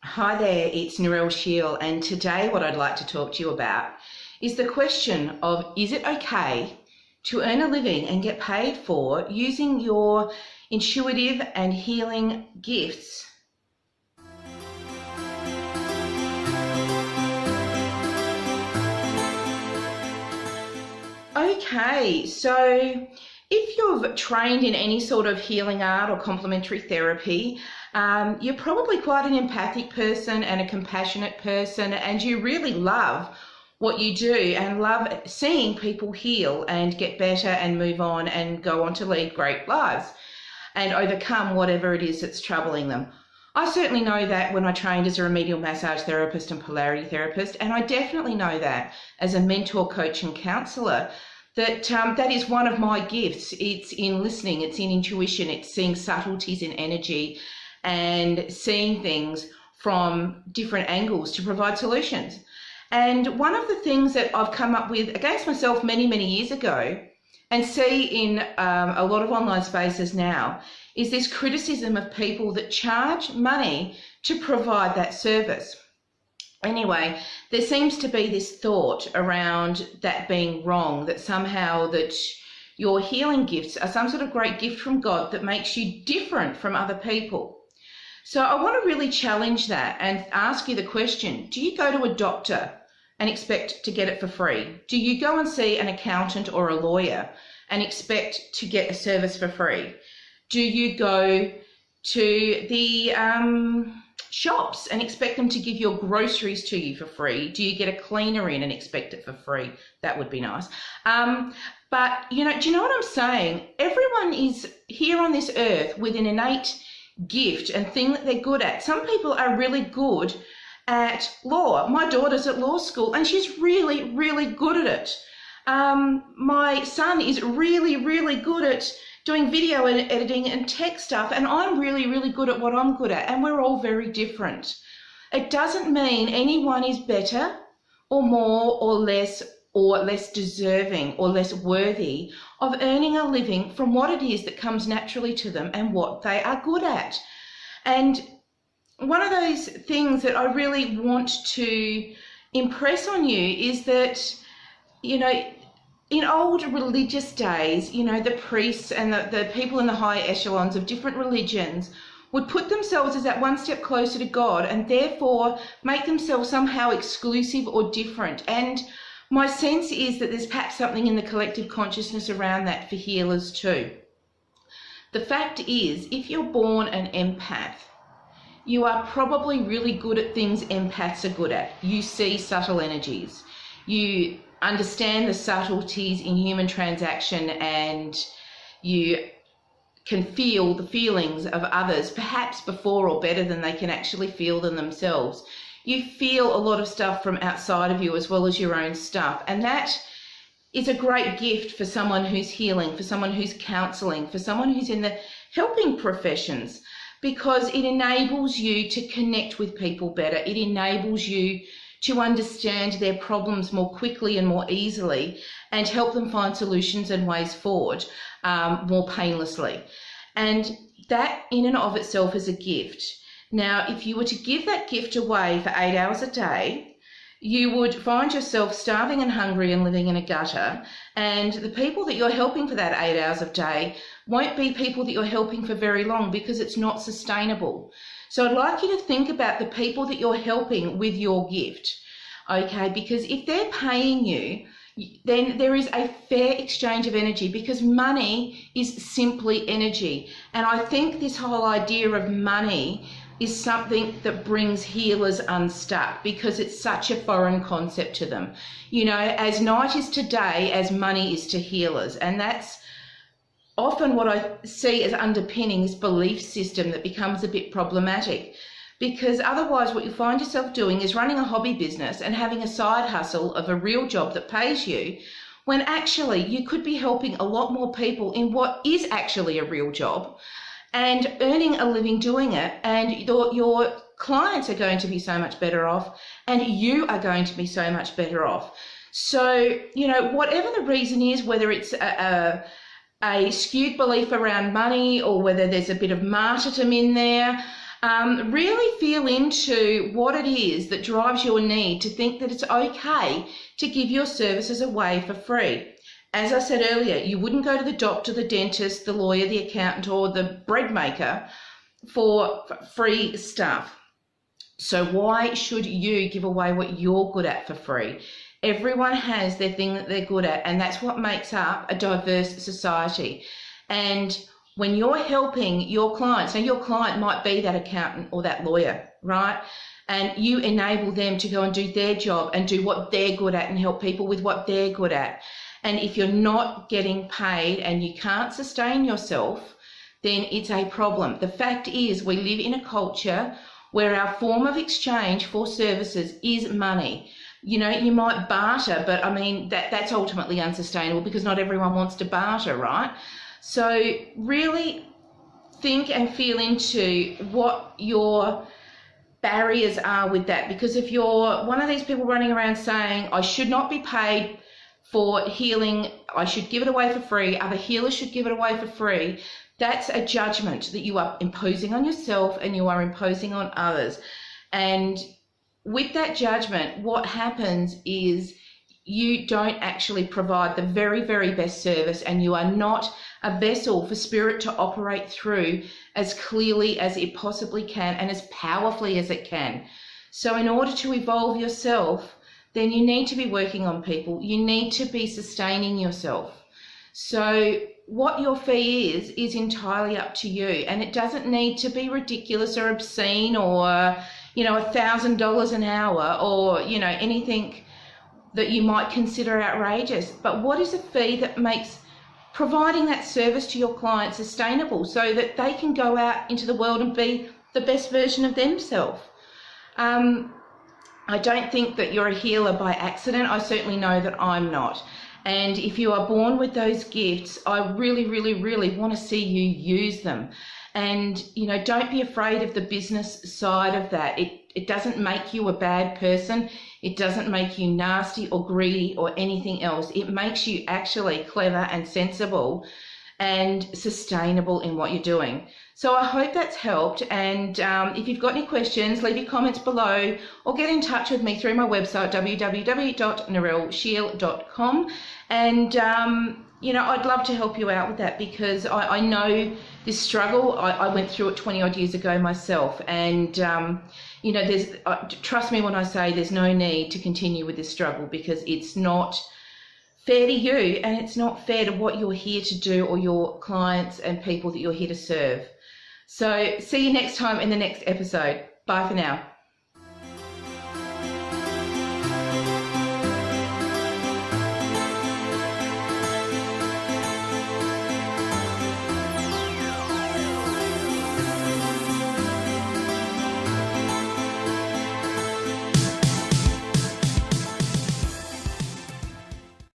Hi there, it's Narelle Shiell, and today what I'd like to talk to you about is the question of, is it okay to earn a living and get paid for using your intuitive and healing gifts? Okay, so if you've trained in any sort of healing art or complementary therapy, you're probably quite an empathic person and a compassionate person, and you really love what you do and love seeing people heal and get better and move on and go on to lead great lives and overcome whatever it is that's troubling them. I certainly know that when I trained as a remedial massage therapist and polarity therapist, and I definitely know that as a mentor, coach and counsellor, that that is one of my gifts. It's in listening, it's in intuition, it's seeing subtleties in energy and seeing things from different angles to provide solutions. And one of the things that I've come up with against myself many, many years ago and see in a lot of online spaces now is this criticism of people that charge money to provide that service. Anyway, there seems to be this thought around that being wrong, that somehow that your healing gifts are some sort of great gift from God that makes you different from other people. So I want to really challenge that and ask you the question, do you go to a doctor and expect to get it for free? Do you go and see an accountant or a lawyer and expect to get a service for free? Do you go to the shops and expect them to give your groceries to you for free? Do you get a cleaner in and expect it for free? That would be nice. But, do you know what I'm saying? Everyone is here on this earth with an innate gift and thing that they're good at. Some people are really good at law. My daughter's at law school and she's really, really good at it. My son is really, really good at doing video editing and tech stuff, and I'm really, really good at what I'm good at, and we're all very different. It doesn't mean anyone is better or more or less deserving or less worthy of earning a living from what it is that comes naturally to them and what they are good at. And one of those things that I really want to impress on you is that, in old religious days, the priests and the people in the high echelons of different religions would put themselves as that one step closer to God and therefore make themselves somehow exclusive or different. And my sense is that there's perhaps something in the collective consciousness around that for healers too. The fact is, if you're born an empath, you are probably really good at things empaths are good at. You see subtle energies. You understand the subtleties in human transaction, and you can feel the feelings of others, perhaps before or better than they can actually feel them themselves. You feel a lot of stuff from outside of you as well as your own stuff, and that is a great gift for someone who's healing, for someone who's counselling, for someone who's in the helping professions, because it enables you to connect with people better. It enables you to understand their problems more quickly and more easily and help them find solutions and ways forward more painlessly. And that in and of itself is a gift. Now, if you were to give that gift away for 8 hours a day, you would find yourself starving and hungry and living in a gutter, and the people that you're helping for that 8 hours a day won't be people that you're helping for very long because it's not sustainable. So I'd like you to think about the people that you're helping with your gift, okay? Because if they're paying you, then there is a fair exchange of energy, because money is simply energy. And I think this whole idea of money is something that brings healers unstuck because it's such a foreign concept to them. As night is to day, as money is to healers. And that's often what I see as underpinning this belief system that becomes a bit problematic, because otherwise what you find yourself doing is running a hobby business and having a side hustle of a real job that pays you, when actually you could be helping a lot more people in what is actually a real job and earning a living doing it, and your clients are going to be so much better off and you are going to be so much better off. So, whatever the reason is, whether it's a skewed belief around money or whether there's a bit of martyrdom in there, Really feel into what it is that drives your need to think that it's okay to give your services away for free. As I said earlier, you wouldn't go to the doctor, the dentist, the lawyer, the accountant, or the bread maker for free stuff. So why should you give away what you're good at for free? Everyone has their thing that they're good at, and that's what makes up a diverse society. And when you're helping your clients, now your client might be that accountant or that lawyer, right? And you enable them to go and do their job and do what they're good at and help people with what they're good at. And if you're not getting paid and you can't sustain yourself, then it's a problem. The fact is, we live in a culture where our form of exchange for services is money. You know, you might barter, but I mean, that's ultimately unsustainable because not everyone wants to barter, right? So really think and feel into what your barriers are with that, because if you're one of these people running around saying, I should not be paid for healing, I should give it away for free, other healers should give it away for free, that's a judgment that you are imposing on yourself and you are imposing on others. And with that judgment, what happens is you don't actually provide the very, very best service, and you are not a vessel for spirit to operate through as clearly as it possibly can and as powerfully as it can. So in order to evolve yourself, then you need to be working on people. You need to be sustaining yourself. So what your fee is entirely up to you, and it doesn't need to be ridiculous or obscene or, you know, $1,000 an hour or, you know, anything that you might consider outrageous. But what is a fee that makes providing that service to your client sustainable so that they can go out into the world and be the best version of themselves? I don't think that you're a healer by accident. I certainly know that I'm not. And if you are born with those gifts, I really, really, really want to see you use them. And, you know, don't be afraid of the business side of that. It doesn't make you a bad person. It doesn't make you nasty or greedy or anything else. It makes you actually clever and sensible and sustainable in what you're doing. So I hope that's helped. And if you've got any questions, leave your comments below or get in touch with me through my website, www.narelleshiell.com. And, you know, I'd love to help you out with that, because I know this struggle. I went through it 20 odd years ago myself. And, you know, trust me when I say there's no need to continue with this struggle, because it's not fair to you and it's not fair to what you're here to do or your clients and people that you're here to serve. So see you next time in the next episode. Bye for now.